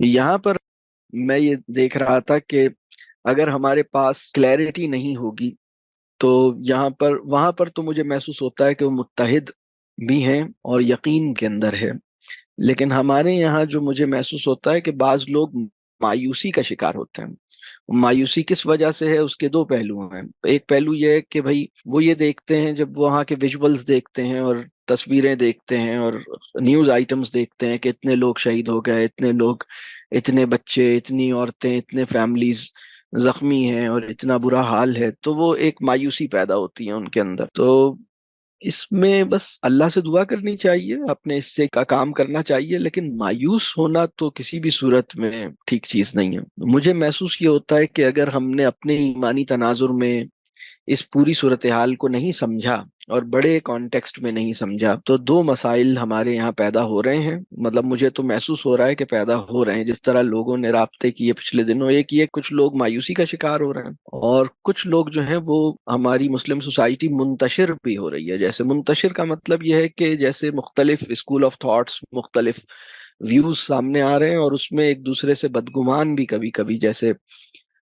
यहाँ पर मैं ये देख रहा था कि अगर हमारे पास क्लैरिटी नहीं होगी तो यहाँ पर वहां पर तो मुझे महसूस होता है कि वो मुत्तहिद भी हैं और यकीन के अंदर है। लेकिन हमारे यहाँ जो मुझे महसूस होता है कि बाज लोग मायूसी का शिकार होते हैं। मायूसी किस वजह से है, उसके दो पहलू हैं। एक पहलू ये है कि भाई वो ये देखते हैं, जब वो वहाँ के विजुअल्स देखते हैं और तस्वीरें देखते हैं और न्यूज आइटम्स देखते हैं कि इतने लोग शहीद हो गए, इतने लोग, इतने बच्चे, इतनी औरतें, इतने फैमिलीज जख्मी हैं और इतना बुरा हाल है, तो वो एक मायूसी पैदा होती है उनके अंदर। तो इसमें बस अल्लाह से दुआ करनी चाहिए, अपने हिस्से का काम करना चाहिए, लेकिन मायूस होना तो किसी भी सूरत में ठीक चीज नहीं है। मुझे महसूस ये होता है कि अगर हमने अपने ईमानी तनाजुर में इस पूरी सूरत हाल को नहीं समझा और बड़े कॉन्टेक्स्ट में नहीं समझा, तो दो मसाइल हमारे यहाँ पैदा हो रहे हैं। मतलब मुझे तो महसूस हो रहा है कि पैदा हो रहे हैं। जिस तरह लोगों ने राब्ते किए पिछले दिनों, एक ये कुछ लोग मायूसी का शिकार हो रहे हैं और कुछ लोग जो हैं वो, हमारी मुस्लिम सोसाइटी मुंतशिर भी हो रही है। जैसे मुंतशिर का मतलब यह है कि जैसे मुख्तलिफ स्कूल ऑफ थॉट्स, मुख्तलिफ व्यूज सामने आ रहे हैं और उसमें एक दूसरे से बदगुमान भी कभी कभी। जैसे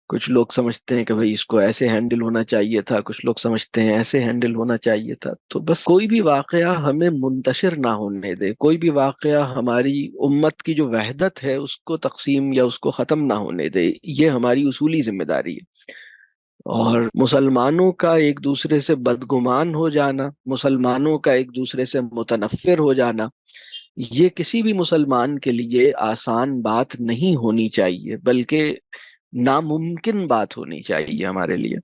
कुछ लोग समझते हैं कि भाई इसको ऐसे हैंडल होना चाहिए था, कुछ लोग समझते हैं ऐसे हैंडल होना चाहिए था। तो बस कोई भी वाकया हमें मुंतशिर ना होने दे, कोई भी वाकया हमारी उम्मत की जो वहदत है उसको तकसीम या उसको ख़त्म ना होने दे, ये हमारी उसूली जिम्मेदारी है। और मुसलमानों का एक दूसरे से बदगुमान हो जाना, मुसलमानों का एक दूसरे से मुतनफ़िर हो जाना, ये किसी भी मुसलमान के लिए आसान बात नहीं होनी चाहिए, बल्कि नामुमकिन बात होनी चाहिए हमारे लिए।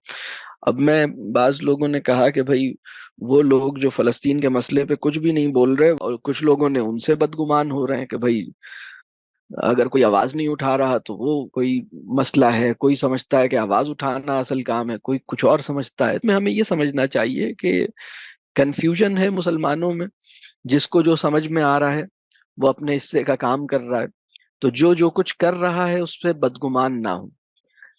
अब मैं, बाज लोगों ने कहा कि भाई वो लोग जो फलस्तीन के मसले पे कुछ भी नहीं बोल रहे, और कुछ लोगों ने उनसे बदगुमान हो रहे हैं कि भाई अगर कोई आवाज नहीं उठा रहा तो वो कोई मसला है। कोई समझता है कि आवाज उठाना असल काम है, कोई कुछ और समझता है। में हमें ये समझना चाहिए कि कंफ्यूजन है मुसलमानों में। जिसको जो समझ में आ रहा है वो अपने हिस्से का काम कर रहा है। तो जो जो कुछ कर रहा है उस पर बदगुमान ना हो,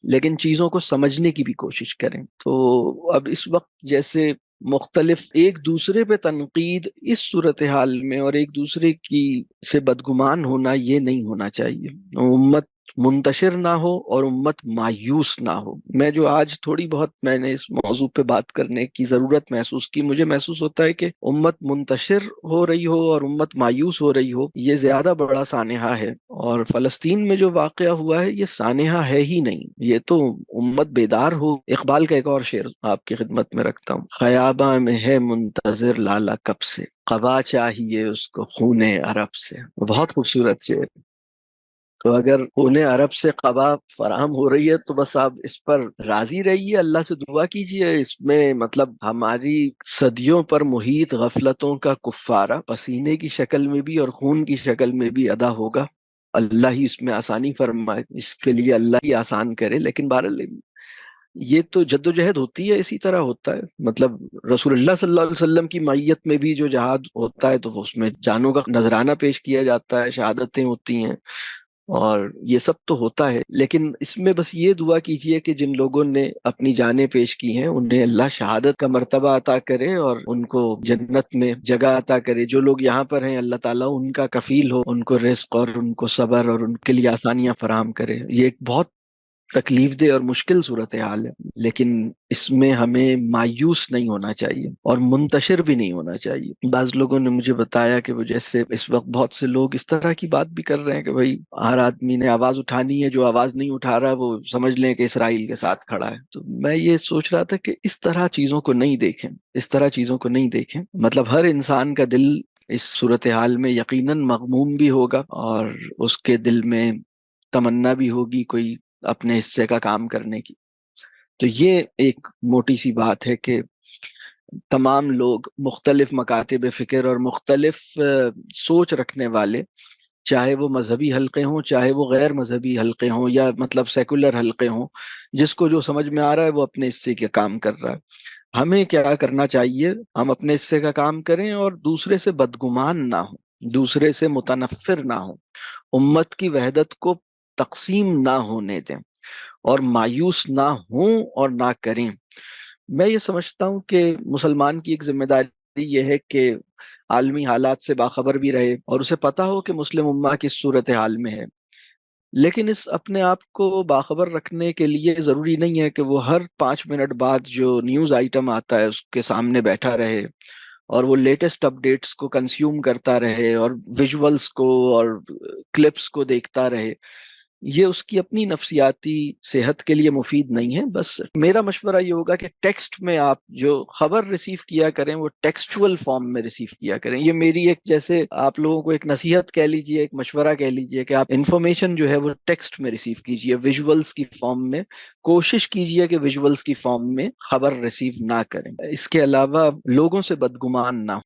लेकिन चीजों को समझने की भी कोशिश करें। तो अब इस वक्त जैसे मुख्तलिफ एक दूसरे पे तनकीद इस सूरत हाल में और एक दूसरे की से बदगुमान होना, ये नहीं होना चाहिए। उम्मत मुंतशिर ना हो और उम्मत मायूस ना हो। मैं जो आज थोड़ी बहुत मैंने इस मौजू पे बात करने की जरूरत महसूस की, मुझे महसूस होता है कि उम्मत मुंतशिर हो रही हो और उम्मत मायूस हो रही हो, ये ज्यादा बड़ा सानेहा है। और फलस्तीन में जो वाकया हुआ है ये सानेहा है ही नहीं, ये तो उम्मत बेदार हो। इकबाल का एक और शेर आपकी खिदमत में रखता हूँ। खयाबा में है मुंतजिर लाला कब से, कबा चाहिए उसको खूने अरब से। बहुत खूबसूरत शेर। तो अगर उन्हें अरब से कबा फराहम हो रही है तो बस आप इस पर राजी रहिए, अल्लाह से दुआ कीजिए। इसमें मतलब हमारी सदियों पर मुहीत गफलतों का कुफ्फारा पसीने की शक्ल में भी और खून की शक्ल में भी अदा होगा। अल्लाह ही इसमें आसानी फरमाए, इसके लिए अल्लाह ही आसान करे। लेकिन बहरहाल ये तो जद्दोजहद होती है, इसी तरह होता है। मतलब रसूलुल्लाह सल्लल्लाहु अलैहि वसल्लम की मैयत में भी जो जहाद होता है तो उसमें जानों का नजराना पेश किया जाता है, शहादतें होती हैं और ये सब तो होता है। लेकिन इसमें बस ये दुआ कीजिए कि जिन लोगों ने अपनी जानें पेश की हैं उन्हें अल्लाह शहादत का मर्तबा अता करे और उनको जन्नत में जगह अता करे। जो लोग यहाँ पर हैं अल्लाह ताला उनका कफील हो, उनको रिस्क और उनको सब्र और उनके लिए आसानियां फराहम करे। ये एक बहुत तकलीफ दे और मुश्किल सूरत हाल है, लेकिन इसमें हमें मायूस नहीं होना चाहिए और मुंतशिर भी नहीं होना चाहिए। बाज लोगों ने मुझे बताया कि वो जैसे इस वक्त बहुत से लोग इस तरह की बात भी कर रहे हैं कि भाई हर आदमी ने आवाज उठानी है, जो आवाज नहीं उठा रहा वो समझ लें कि इसराइल के साथ खड़ा है। तो मैं ये सोच रहा था कि इस तरह चीजों को नहीं देखें, इस तरह चीजों को नहीं देखें। मतलब हर इंसान का दिल इस सूरत हाल में यकीनन मगमूम भी होगा और उसके दिल में तमन्ना भी होगी कोई अपने हिस्से का काम करने की। तो ये एक मोटी सी बात है कि तमाम लोग मुख्तलिफ मकातिब फ़िक्र और मुख्तलिफ सोच रखने वाले, चाहे वो मजहबी हलके हों, चाहे वो गैर मजहबी हलके हों या मतलब सेकुलर हलके हों, जिसको जो समझ में आ रहा है वो अपने हिस्से के काम कर रहा है। हमें क्या करना चाहिए, हम अपने हिस्से का काम करें और दूसरे से बदगुमान ना हो, दूसरे से मुतनफ़िर ना हो, उम्मत की वहदत को तकसीम ना होने दें और मायूस ना हों और ना करें। मैं ये समझता हूँ कि मुसलमान की एक जिम्मेदारी ये है कि आलमी हालात से बाखबर भी रहे और उसे पता हो कि मुस्लिम उम्मा किस सूरत हाल में है। لیکن اس اپنے آپ کو باخبر رکھنے کے لیے ضروری نہیں ہے کہ وہ ہر 5 منٹ بعد جو نیوز آئٹم آتا ہے اس کے سامنے بیٹھا رہے اور وہ لیٹسٹ اپڈیٹس کو کنزیوم کرتا رہے اور ویژولز کو اور کلپس کو دیکھتا رہے. یہ اس کی اپنی نفسیاتی صحت کے لیے مفید نہیں ہے. بس میرا مشورہ یہ ہوگا کہ ٹیکسٹ میں آپ جو خبر ریسیو کیا کریں وہ ٹیکسچول فارم میں ریسیو کیا کریں. یہ میری ایک، جیسے آپ لوگوں کو ایک نصیحت کہہ لیجئے، ایک مشورہ کہہ لیجئے کہ آپ انفارمیشن جو ہے وہ ٹیکسٹ میں ریسیو کیجئے، ویژولز کی فارم میں. کوشش کیجئے کہ ویژولز کی فارم میں خبر ریسیو نہ کریں. اس کے علاوہ لوگوں سے بدگمان نہ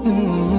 ہوں.